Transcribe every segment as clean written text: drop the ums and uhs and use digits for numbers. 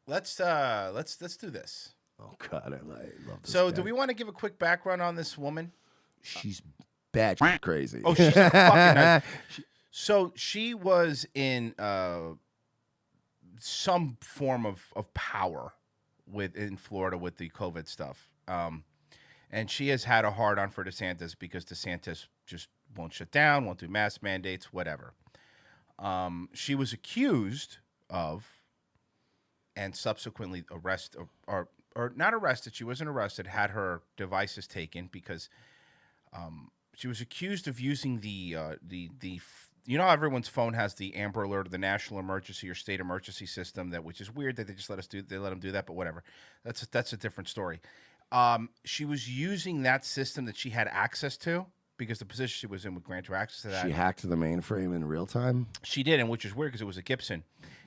let's do this. Oh God, I love this. So, guy. do we want to give a quick background on this woman? She's bad crazy. Oh, she's a fucking nice. So she was in some form of power in Florida with the COVID stuff, and she has had a hard on for DeSantis because DeSantis just won't shut down, won't do mask mandates, whatever. She was accused of, and subsequently arrested, or not arrested. She wasn't arrested. Had her devices taken because she was accused of using the you know how everyone's phone has the Amber Alert or the National Emergency or State Emergency system, which is weird that they just let them do that, but whatever. That's a different story. She was using that system that she had access to because the position she was in would grant her access to that. She hacked the mainframe in real time. She did, and which is weird because it was a Gibson,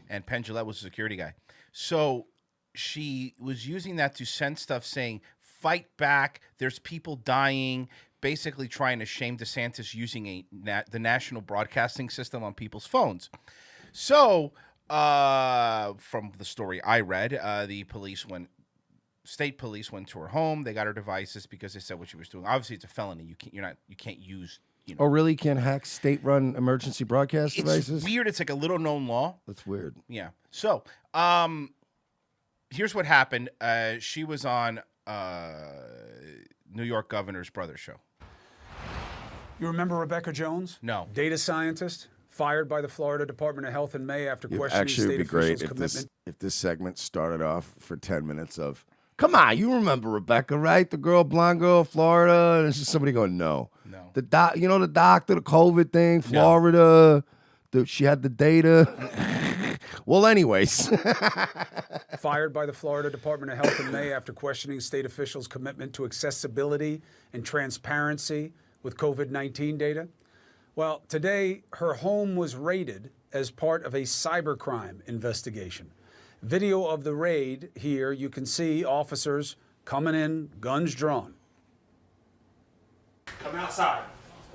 and Penn Jillette was a security guy. So she was using that to send stuff saying, "Fight back! There's people dying." Basically trying to shame DeSantis using the national broadcasting system on people's phones. So, from the story I read, the state police went to her home. They got her devices because they said what she was doing. Obviously, it's a felony. You can't use. Oh, really? You can't hack state-run emergency broadcast devices? It's weird. It's like a little known law. That's weird. Yeah. So, here's what happened. She was on New York Governor's Brother show. You remember Rebekah Jones? No. Data scientist, fired by the Florida Department of Health in May after questioning Actually, state it'd be great officials' if this segment started off for 10 minutes of, come on, you remember Rebekah, right? The blonde girl, Florida, and it's just somebody going, no. The doctor, the COVID thing, Florida, she had the data. Well, anyways. Fired by the Florida Department of Health in May after questioning state officials' commitment to accessibility and transparency with COVID-19 data. Well, today, her home was raided as part of a cybercrime investigation. Video of the raid here, you can see officers coming in, guns drawn. Come outside.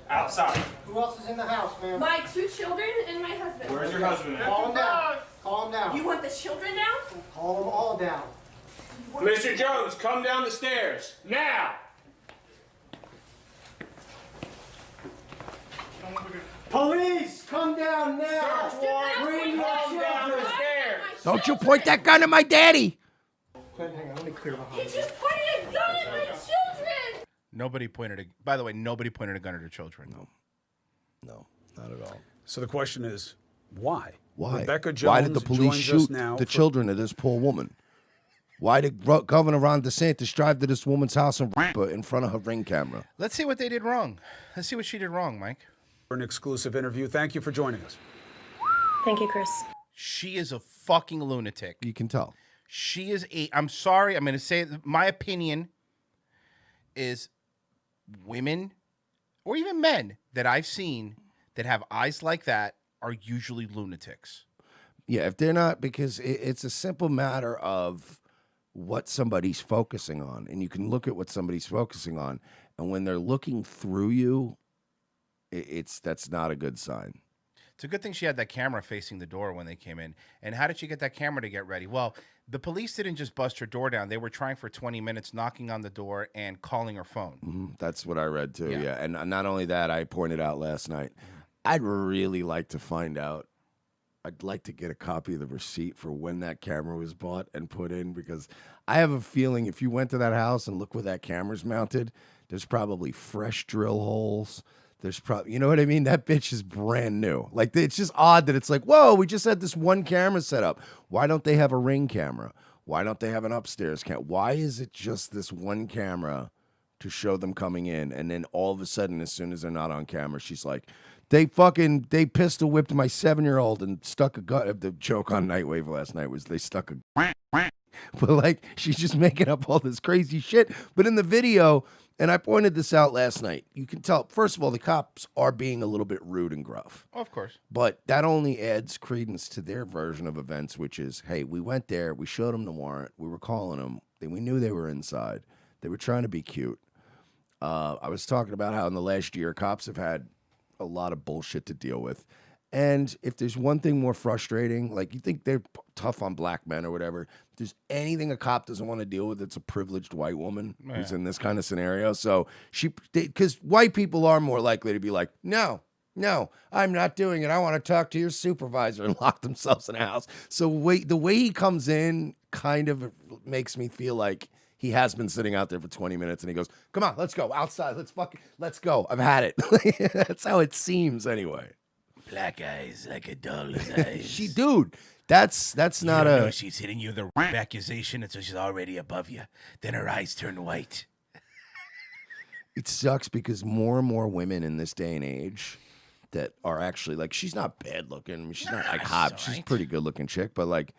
Outside. Who else is in the house, ma'am? My 2 children and my husband. Where's your husband at? Calm down. Calm down. You want the children down? Call them all down. Mr. Jones, come down the stairs. Now! Police, come down now. Search warrant. Bring your Come down the children. stairs. Don't you point that gun at my daddy. Hang on, let me clear the He house. just pointed a gun at my children! Nobody pointed a gun at her children. No, not at all. So the question is, why? Why? Rebekah Jones Why did the police joins us shoot now the for- children of this poor woman? Why did Governor Ron DeSantis drive to this woman's house and rape her in front of her Ring camera? Let's see what they did wrong. Let's see what she did wrong, Mike. For an exclusive interview. Thank you for joining us. Thank you, Chris. She is a fucking lunatic. You can tell. She is I'm sorry, I'm going to say it, my opinion is women or even men that I've seen that have eyes like that are usually lunatics. Yeah, if they're not, because it's a simple matter of what somebody's focusing on. And you can look at what somebody's focusing on. And when they're looking through you, that's not a good sign. It's a good thing she had that camera facing the door when they came in. And how did she get that camera to get ready? Well, the police didn't just bust her door down. They were trying for 20 minutes, knocking on the door and calling her phone. Mm-hmm. That's what I read too, Yeah. yeah. And not only that, I pointed out last night, I'd really like to find out. I'd like to get a copy of the receipt for when that camera was bought and put in, because I have a feeling if you went to that house and look where that camera's mounted, there's probably fresh drill holes. There's probably, you know what I mean? That bitch is brand new. Like, it's just odd that it's like, whoa, we just had this one camera set up. Why don't they have a Ring camera? Why don't they have an upstairs camera? Why is it just this one camera to show them coming in? And then all of a sudden, as soon as they're not on camera, she's like, they pistol whipped my 7-year-old and stuck a gun. The joke on Nightwave last night was they stuck a but like, she's just making up all this crazy shit. But in the video, and I pointed this out last night, you can tell, first of all, the cops are being a little bit rude and gruff. Oh, of course. But that only adds credence to their version of events, which is, hey, we went there, we showed them the warrant, we were calling them, we knew they were inside. They were trying to be cute. I was talking about how in the last year, cops have had a lot of bullshit to deal with. And if there's one thing more frustrating, like, you think they're tough on black men or whatever. If there's anything a cop doesn't want to deal with, it's a privileged white woman who's in this kind of scenario. So because white people are more likely to be like, no, I'm not doing it. I want to talk to your supervisor, and lock themselves in a house. So the way he comes in kind of makes me feel like he has been sitting out there for 20 minutes and he goes, come on, let's go outside. Let's go. I've had it. That's how it seems anyway. Black eyes like a doll's eyes. Dude, that's not a... She's hitting you with a accusation, and so she's already above you. Then her eyes turn white. It sucks because more and more women in this day and age that are actually like, she's not bad looking. I mean, she's not like hot. She's a pretty good looking chick, but like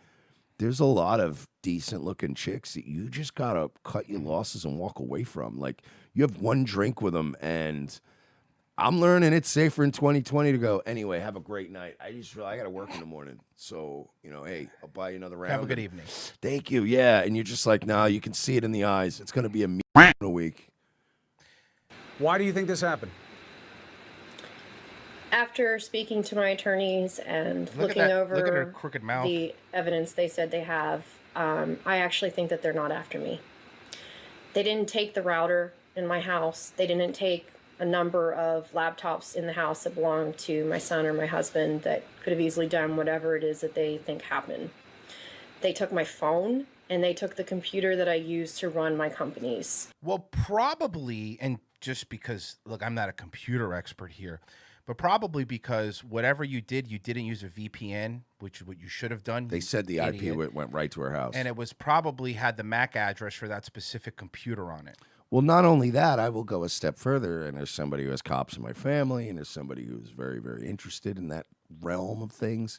there's a lot of decent looking chicks that you just gotta cut your losses and walk away from. Like you have one drink with them, and I'm learning it's safer in 2020 to go, anyway, have a great night. I gotta work in the morning. So, hey, I'll buy you another round. Have a good evening. Thank you. Yeah. And you're just like, nah, you can see it in the eyes. It's gonna be a week. Why do you think this happened? After speaking to my attorneys and Look at her crooked mouth. the evidence they said they have, I actually think that they're not after me. They didn't take the router in my house. They didn't take a number of laptops in the house that belonged to my son or my husband that could have easily done whatever it is that they think happened. They took my phone, and they took the computer that I use to run my companies. Well, probably, and just because, look, I'm not a computer expert here, but probably because whatever you did, you didn't use a VPN, which is what you should have done. They said the IP went right to her house. And it was probably had the MAC address for that specific computer on it. Well, not only that, I will go a step further, and there's somebody who has cops in my family, and there's somebody who's very, very interested in that realm of things.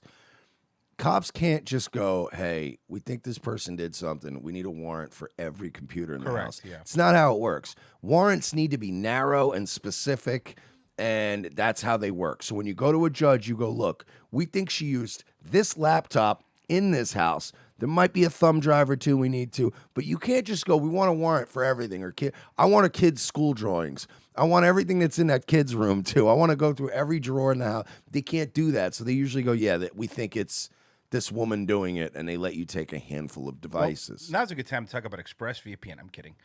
Cops can't just go, hey, we think this person did something. We need a warrant for every computer in the house. Yeah. It's not how it works. Warrants need to be narrow and specific, and that's how they work. So when you go to a judge, you go, look, we think she used this laptop in this house. There might be a thumb drive or two we need to, but you can't just go, we want a warrant for everything. Or I want a kid's school drawings. I want everything that's in that kid's room, too. I want to go through every drawer in the house. They can't do that. So they usually go, yeah, we think it's this woman doing it, and they let you take a handful of devices. Well, now's a good time to talk about ExpressVPN. I'm kidding.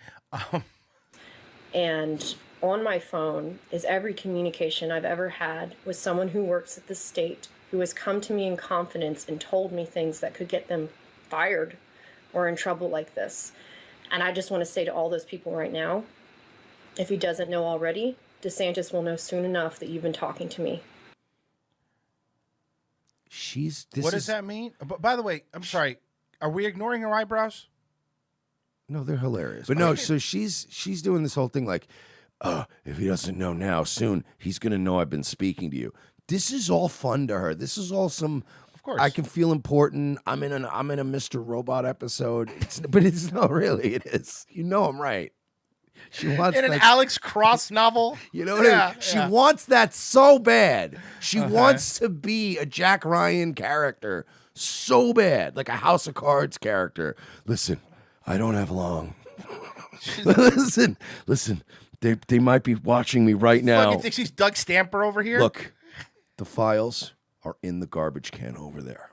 And on my phone is every communication I've ever had with someone who works at the state, who has come to me in confidence and told me things that could get them fired or in trouble like this. And I just want to say to all those people right now, if he doesn't know already, DeSantis will know soon enough that you've been talking to me. What does that mean? By the way, I'm sorry. Are we ignoring her eyebrows? No, they're hilarious. But no, so she's doing this whole thing like, if he doesn't know now, soon he's going to know I've been speaking to you. This is all fun to her. This is all some... Of course. I can feel important. I'm in a Mr. Robot episode. But it's not really. It is. I'm right. She wants in an Alex Cross novel. You know what I mean? She wants that so bad. She wants to be a Jack Ryan character so bad, like a House of Cards character. Listen, I don't have long. listen. They might be watching me right now. You think she's Doug Stamper over here? Look, the files are in the garbage can over there.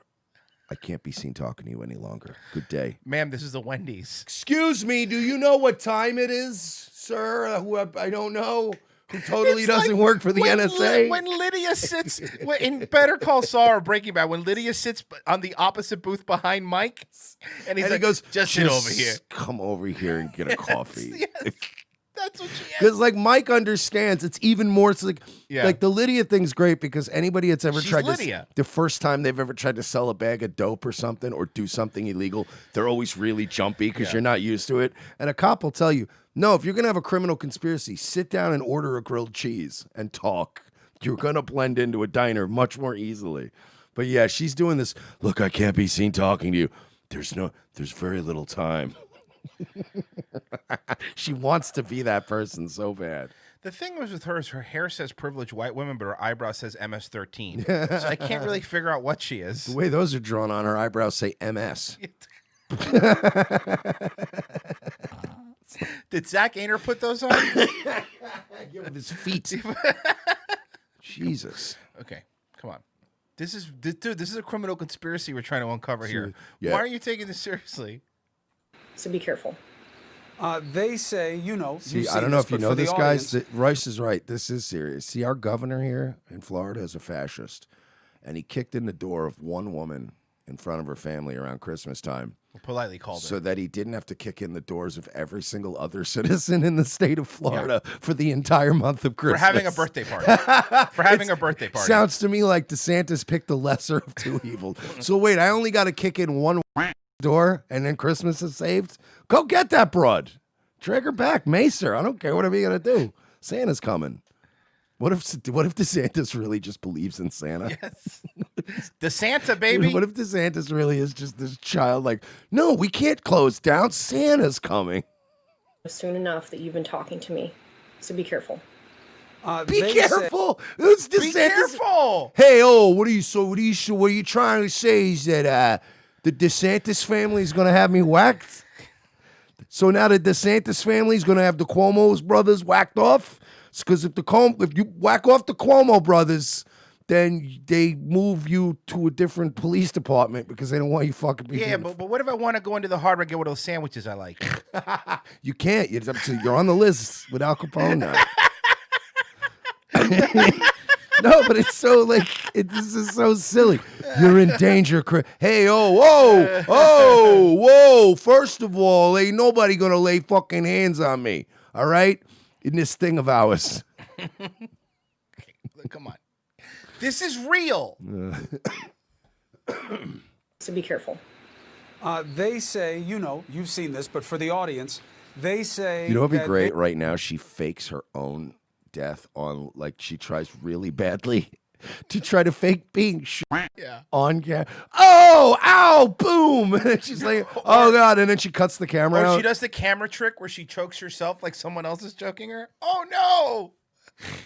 I can't be seen talking to you any longer. Good day. Ma'am, this is the Wendy's. Excuse me, do you know what time it is, sir? Who I don't know. Who totally doesn't work for the NSA. When Lydia sits in Better Call Saul or Breaking Bad, when Lydia sits on the opposite booth behind Mike, and he goes, just sit over here. Come over here and get a coffee. Yes. That's what she is. Because like Mike understands, it's even more. It's like the Lydia thing's great because anybody that's ever tried the first time they've ever tried to sell a bag of dope or something or do something illegal, they're always really jumpy because you're not used to it. And a cop will tell you, no, if you're gonna have a criminal conspiracy, sit down and order a grilled cheese and talk. You're gonna blend into a diner much more easily. But yeah, she's doing this. Look, I can't be seen talking to you. There's very little time. She wants to be that person so bad. The thing was with her is her hair says privileged white women, but her eyebrow says MS-13. So I can't really figure out what she is. The way those are drawn on her eyebrows say MS. Did Zach Ainer put those on? With his feet. Jesus. Okay, come on. Dude, this is a criminal conspiracy we're trying to uncover here. Yeah. Why are you taking this seriously? So be careful. They say, See, I don't know if you know this, guys. Rice is right. This is serious. See, our governor here in Florida is a fascist, and he kicked in the door of one woman in front of her family around Christmas time. Politely called so it. that he didn't have to kick in the doors of every single other citizen in the state of Florida for the entire month of Christmas. For having a birthday party. For having a birthday party. Sounds to me like DeSantis picked the lesser of two evils. So wait, I only got to kick in one door and then Christmas is saved? Go get that broad. Drag her back. Mace her. I don't care. Whatever you got to do. Santa's coming. What if DeSantis really just believes in Santa? Yes. The Santa, baby. What if DeSantis really is just this child like, no, we can't close down. Santa's coming. Soon enough that you've been talking to me. So be careful. Be careful. Who's DeSantis? Be careful. Hey, what are you trying to say is that the DeSantis family is going to have me whacked? So now the DeSantis family is going to have the Cuomo's brothers whacked off? Because if you whack off the Cuomo brothers, then they move you to a different police department because they don't want you fucking people. Yeah, but what if I want to go into the hardware and get one of those sandwiches I like? You can't. You're on the list with Al Capone now. No, but it's so this is so silly. You're in danger, Chris. Hey, whoa. First of all, ain't nobody gonna lay fucking hands on me. All right? In this thing of ours. Come on. This is real. So be careful. They say, you've seen this, but for the audience, they say. You know what'd be great right now? She fakes her own death on, she tries really badly to try to fake being on camera. Oh, ow, boom. And then she's like, oh, God. And then she cuts the camera out. She does the camera trick where she chokes herself like someone else is choking her. Oh, no.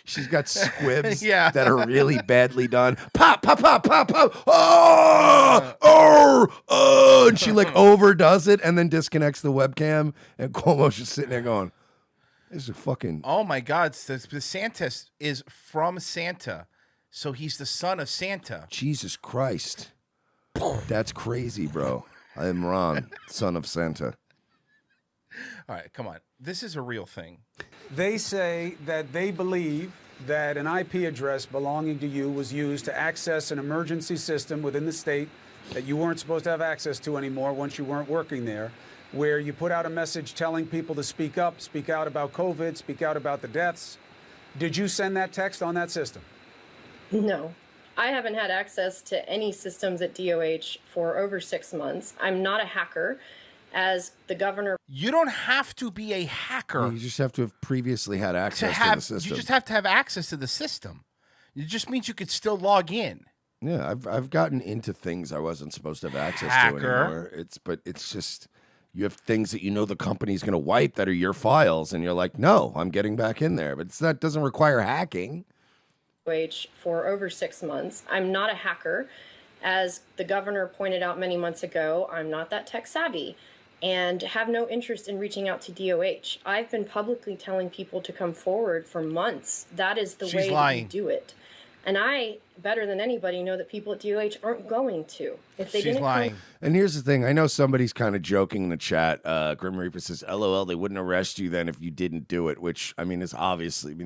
She's got squibs that are really badly done. Pop, pop, pop, pop, pop. And she overdoes it and then disconnects the webcam. And Cuomo's just sitting there going, this is fucking. Oh, my God. The Santa is from Santa. So he's the son of Santa. Jesus Christ. That's crazy, bro. I am wrong. Son of Santa. All right, come on. This is a real thing. They say that they believe that an IP address belonging to you was used to access an emergency system within the state that you weren't supposed to have access to anymore once you weren't working there, where you put out a message telling people to speak up, speak out about COVID, speak out about the deaths. Did you send that text on that system? No. I haven't had access to any systems at DOH for over 6 months. I'm not a hacker. As the governor. You don't have to be a hacker. You just have to have previously had access to the system. You just have to have access to the system. It just means you could still log in. Yeah, I've gotten into things I wasn't supposed to have access to anymore. It's just you have things that the company's going to wipe that are your files, and you're like, no, I'm getting back in there. But that doesn't require hacking. For over 6 months. I'm not a hacker. As the governor pointed out many months ago, I'm not that tech savvy and have no interest in reaching out to DOH. I've been publicly telling people to come forward for months. That is the way that we do it. And I, better than anybody, know that people at DOH aren't going to. If they didn't lying. And here's the thing. I know somebody's kind of joking in the chat. Grim Reaper says, LOL, they wouldn't arrest you then if you didn't do it, which, is obviously,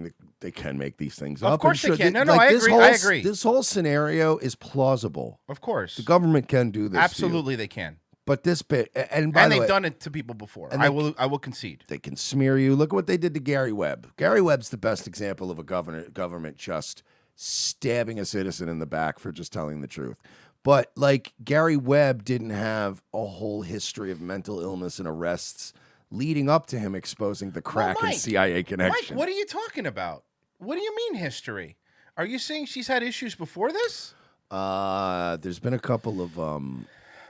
they can make these things up. Of course they can. No, I agree. I agree. This whole scenario is plausible. Of course. The government can do this. Absolutely they can. But this bit, and by the way, they've done it to people before. I will concede. They can smear you. Look at what they did to Gary Webb. Gary Webb's the best example of a government just stabbing a citizen in the back for just telling the truth. But Gary Webb didn't have a whole history of mental illness and arrests leading up to him exposing the crack and CIA connection. Mike, what are you talking about? What do you mean history? Are you saying she's had issues before this? There's been a couple of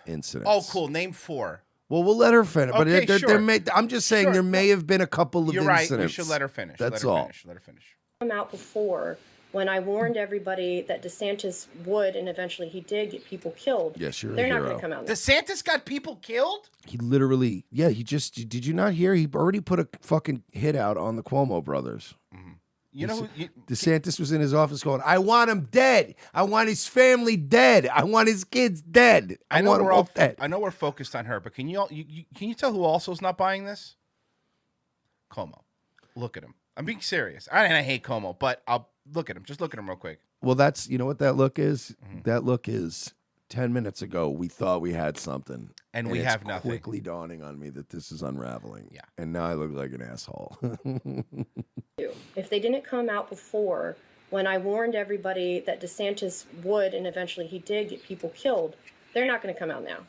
incidents. Oh, cool. Name 4. Well, we'll let her finish. Okay, but sure. I'm just saying there may have been a couple of You're incidents. right. We should let her finish. That's all. Let her finish. Come out before when I warned everybody that DeSantis would, and eventually he did get people killed. Yes, you're a They're hero. not going to come out. DeSantis got people killed? He literally, did you not hear? He already put a fucking hit out on the Cuomo brothers. Mm-hmm. You know who? DeSantis was in his office going, I want him dead. I want his family dead. I want his kids dead. I want them all dead. I know we're focused on her, but can you tell who also is not buying this? Como. Look at him. I'm being serious. I hate Como, but I'll look at him. Just look at him real quick. Well, that's, you know what that look is? That look is 10 minutes ago, we thought we had something. And we have nothing. It's quickly dawning on me that this is unraveling. Yeah. And now I look like an asshole. If they didn't come out before, when I warned everybody that DeSantis would, and eventually he did, get people killed, they're not going to come out now.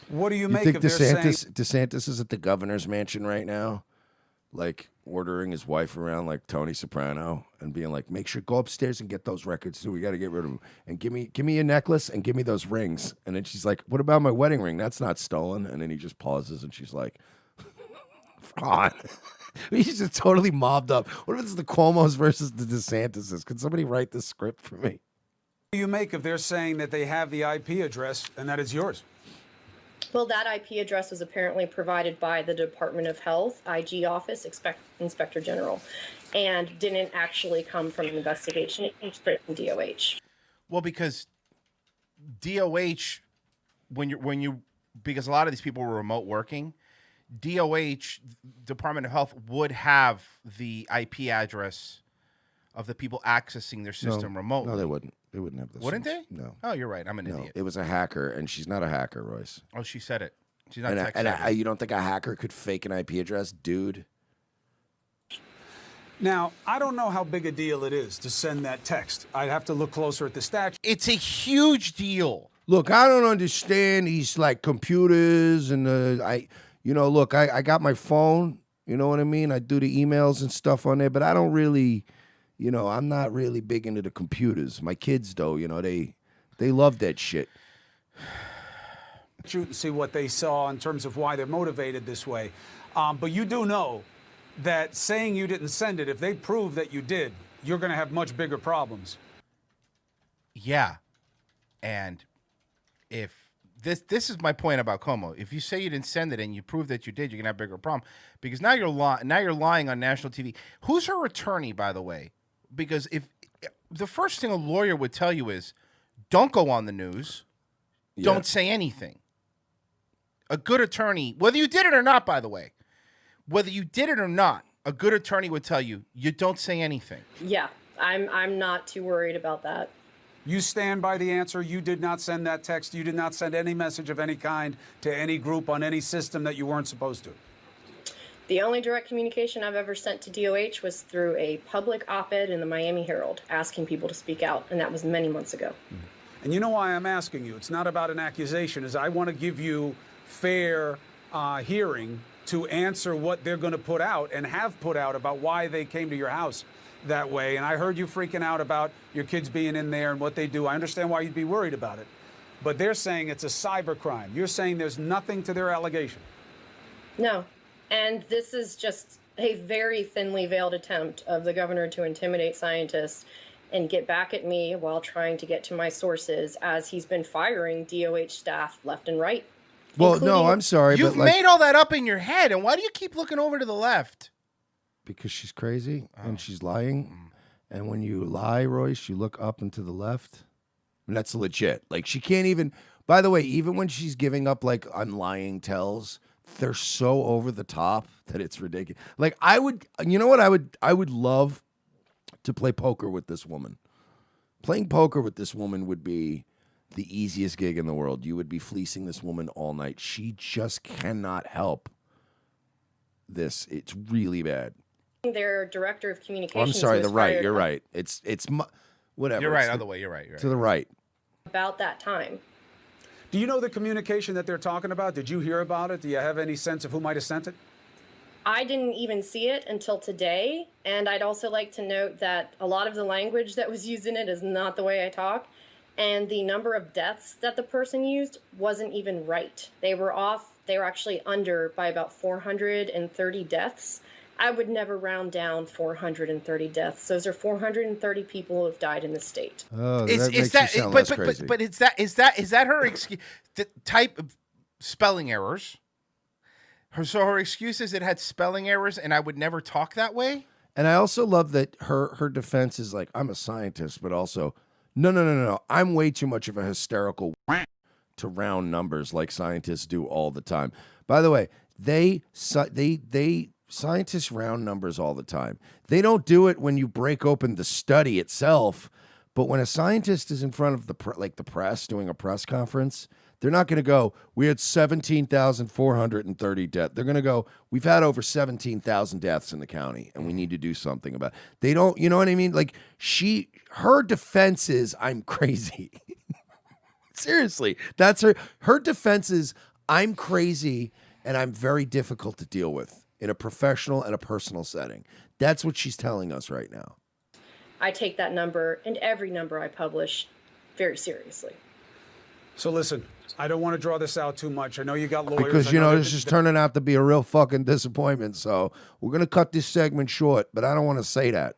What do you You make think of their saying? DeSantis is at the governor's mansion right now, like ordering his wife around like Tony Soprano and being like, make sure, go upstairs and get those records too. We got to get rid of them. And give me a necklace and give me those rings. And then she's like, what about my wedding ring? That's not stolen. And then he just pauses and she's like, on. He's just totally mobbed up. What if it's the Cuomos versus the DeSantises? Could somebody write this script for me? What do you make of their saying that they have the IP address and that it's yours? Well, that IP address was apparently provided by the Department of Health, IG office, Inspector General, and didn't actually come from an investigation. It came straight from DOH. Well, because DOH, because a lot of these people were remote working, DOH, Department of Health, would have the IP address of the people accessing their system remotely. No, they wouldn't. They wouldn't have this. Wouldn't they? No. Oh, you're right. I'm an idiot. It was a hacker, and she's not a hacker, Royce. Oh, she said it. She's not And you don't think a hacker could fake an IP address, dude? Now, I don't know how big a deal it is to send that text. I'd have to look closer at the statute. It's a huge deal. Look, I don't understand these like computers and look, I got my phone, you know what I mean? I do the emails and stuff on there, but I don't really, I'm not really big into the computers. My kids though, they love that shit. And see what they saw in terms of why they're motivated this way. But you do know that saying you didn't send it, if they prove that you did, you're going to have much bigger problems. Yeah. And if this is my point about Como. If you say you didn't send it and you prove that you did, you're going to have a bigger problem because now you're lying on national TV. Who's her attorney, by the way? Because if the first thing a lawyer would tell you is don't go on the news. Yeah. Don't say anything. A good attorney, whether you did it or not, by the way, whether you did it or not, a good attorney would tell you, you don't say anything. Yeah, I'm not too worried about that. You stand by the answer. You did not send that text. You did not send any message of any kind to any group on any system that you weren't supposed to. The only direct communication I've ever sent to DOH was through a public op-ed in the Miami Herald asking people to speak out, and that was many months ago. And you know why I'm asking you? It's not about an accusation. Is I want to give you fair hearing to answer what they're going to put out and have put out about why they came to your house that way. And I heard you freaking out about your kids being in there and what they do. I understand why you'd be worried about it. But they're saying it's a cybercrime. You're saying there's nothing to their allegation. No. And this is just a very thinly veiled attempt of the governor to intimidate scientists and get back at me while trying to get to my sources as he's been firing DOH staff left and right. Well, no, I'm sorry. You've but made all that up in your head, and why do you keep looking over to the left? Because she's crazy and she's lying. And when you lie, Royce, you look up and to the left. And that's legit. Like she can't even, by the way, even when she's giving up like I'm lying tells, they're so over the top that it's ridiculous. Like I would, you know what I would love to play poker with this woman. Playing poker with this woman would be the easiest gig in the world. You would be fleecing this woman all night. She just cannot help this. It's really bad. Their director of communications. I'm sorry, the right. You're right. It's whatever. You're right. It's Other way. You're right. You're right. To the right. About that time. Do you know the communication that they're talking about? Did you hear about it? Do you have any sense of who might have sent it? I didn't even see it until today. And I'd also like to note that a lot of the language that was used in it is not the way I talk. And the number of deaths that the person used wasn't even right. They were off. They were actually under by about 430 deaths. I would never round down 430 deaths. Those are 430 people who have died in the state. Oh, that makes you sound less crazy. But is that her excuse? The type of spelling errors. So her excuse is it had spelling errors, and I would never talk that way. And I also love that her defense is like, I'm a scientist, but also, no. I'm way too much of a hysterical to round numbers like scientists do all the time. By the way, scientists round numbers all the time. They don't do it when you break open the study itself, but when a scientist is in front of the press doing a press conference, they're not going to go, we had 17,430 deaths. They're going to go, we've had over 17,000 deaths in the county, and we need to do something about it. They don't, you know what I mean? Like, her defense is, I'm crazy. Seriously, that's her defense is, I'm crazy, and I'm very difficult to deal with in a professional and a personal setting. That's what she's telling us right now. I take that number and every number I publish very seriously. So listen, I don't want to draw this out too much. I know you got lawyers. Because, this is turning out to be a real fucking disappointment. So we're going to cut this segment short, but I don't want to say that.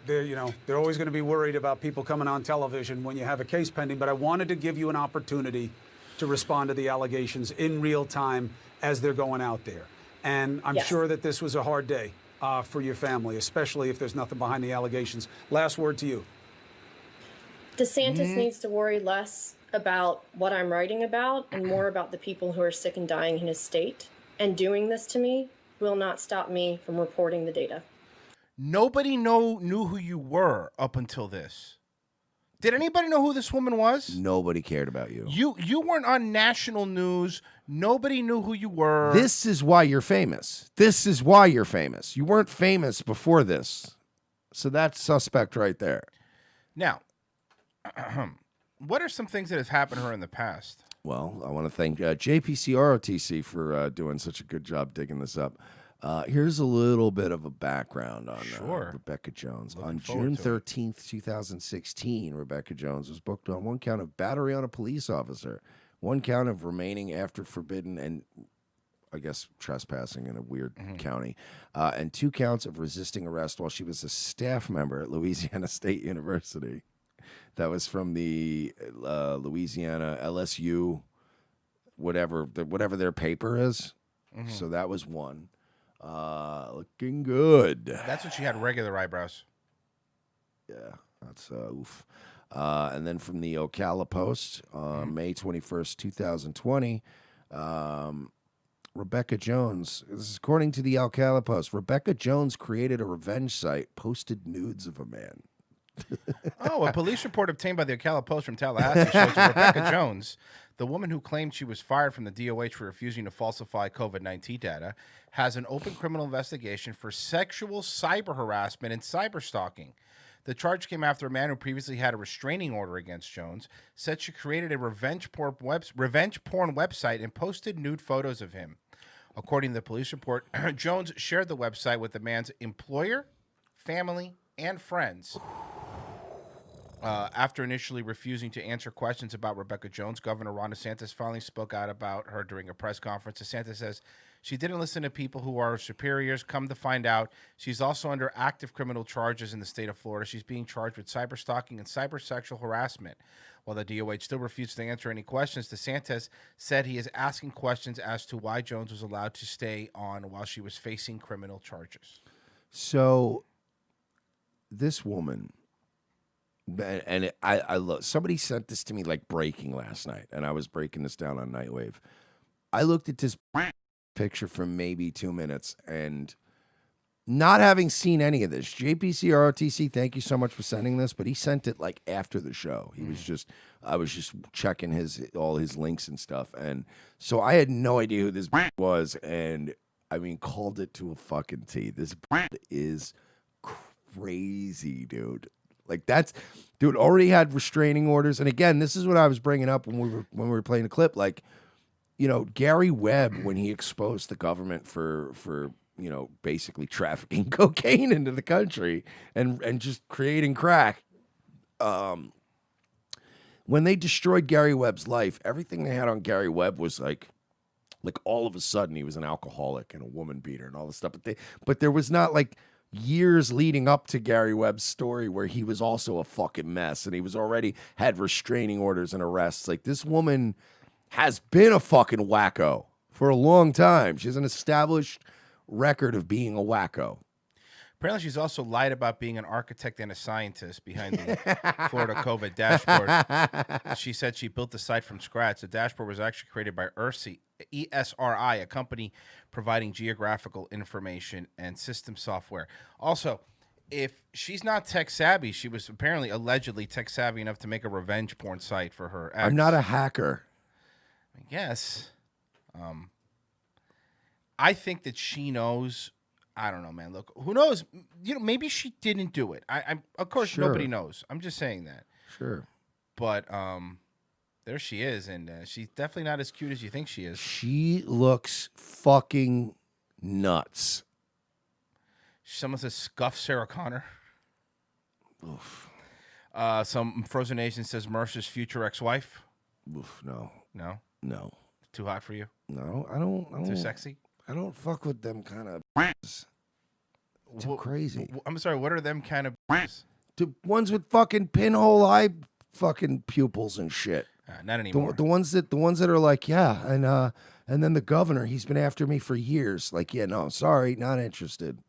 They're always going to be worried about people coming on television when you have a case pending. But I wanted to give you an opportunity to respond to the allegations in real time as they're going out there. And I'm sure that this was a hard day for your family, especially if there's nothing behind the allegations. Last word to you. DeSantis needs to worry less about what I'm writing about and more about the people who are sick and dying in his state. And doing this to me will not stop me from reporting the data. Nobody knew who you were up until this. Did anybody know who this woman was? Nobody cared about you. You weren't on national news. Nobody knew who you were. This is why you're famous. This is why you're famous. You weren't famous before this. So that's suspect right there. Now, what are some things that have happened to her in the past? Well, I want to thank JPC ROTC for doing such a good job digging this up. Here's a little bit of a background on Rebekah Jones. On June 13th, 2016, Rebekah Jones was booked on one count of battery on a police officer, one count of remaining after forbidden and, I guess, trespassing in a weird county, and 2 counts of resisting arrest while she was a staff member at Louisiana State University. That was from the Louisiana LSU, whatever their paper is. So that was one. Looking good. That's when she had regular eyebrows. Yeah, that's oof. And then from the Ocala Post, May 21st, 2020, Rebekah Jones, this is according to the Ocala Post, Rebekah Jones created a revenge site, posted nudes of a man. A police report obtained by the Ocala Post from Tallahassee shows that Rebekah Jones, the woman who claimed she was fired from the DOH for refusing to falsify COVID-19 data, has an open criminal investigation for sexual cyber harassment and cyber stalking. The charge came after a man who previously had a restraining order against Jones said she created a revenge porn website and posted nude photos of him. According to the police report, Jones shared the website with the man's employer, family, and friends. After initially refusing to answer questions about Rebekah Jones, Governor Ron DeSantis finally spoke out about her during a press conference. DeSantis says she didn't listen to people who are her superiors. Come to find out, she's also under active criminal charges in the state of Florida. She's being charged with cyber stalking and cyber sexual harassment. While the DOH still refused to answer any questions, DeSantis said he is asking questions as to why Jones was allowed to stay on while she was facing criminal charges. So this woman... And I love, somebody sent this to me like breaking last night, and I was breaking this down on Nightwave. I looked at this picture for maybe 2 minutes, and not having seen any of this, JPC ROTC, thank you so much for sending this, but he sent it like after the show. I was just checking all his links and stuff, and so I had no idea who this was, and I mean, called it to a fucking T. This is crazy, dude. Like dude already had restraining orders, and again, this is what I was bringing up when we were playing the clip. Like, Gary Webb, when he exposed the government for basically trafficking cocaine into the country and just creating crack. When they destroyed Gary Webb's life, everything they had on Gary Webb was like all of a sudden he was an alcoholic and a woman beater and all this stuff. But there was not like years leading up to Gary Webb's story where he was also a fucking mess and he was already had restraining orders and arrests. Like, this woman has been a fucking wacko for a long time. She has an established record of being a wacko. Apparently, she's also lied about being an architect and a scientist behind the Florida COVID dashboard. She said she built the site from scratch. The dashboard was actually created by ESRI, a company providing geographical information and system software. Also, if she's not tech savvy, she was apparently allegedly tech savvy enough to make a revenge porn site for her ex. I'm not a hacker. I guess. I think that she knows. I don't know, man. Look, who knows? Maybe she didn't do it. I'm of course Sure. nobody knows. I'm just saying that. Sure. But there she is, and she's definitely not as cute as you think she is. She looks fucking nuts. Someone says scuff Sarah Connor. Oof. Some Frozen Nation says Mercer's future ex-wife. Oof. No. No, too hot for you. No. I don't. Too sexy. I don't fuck with them kind of. Too crazy. I'm sorry. What are them kind of? The ones with fucking pinhole eye, fucking pupils and shit. Not anymore. The ones that are like, yeah, and then the governor, he's been after me for years. Like, yeah, no, sorry, not interested.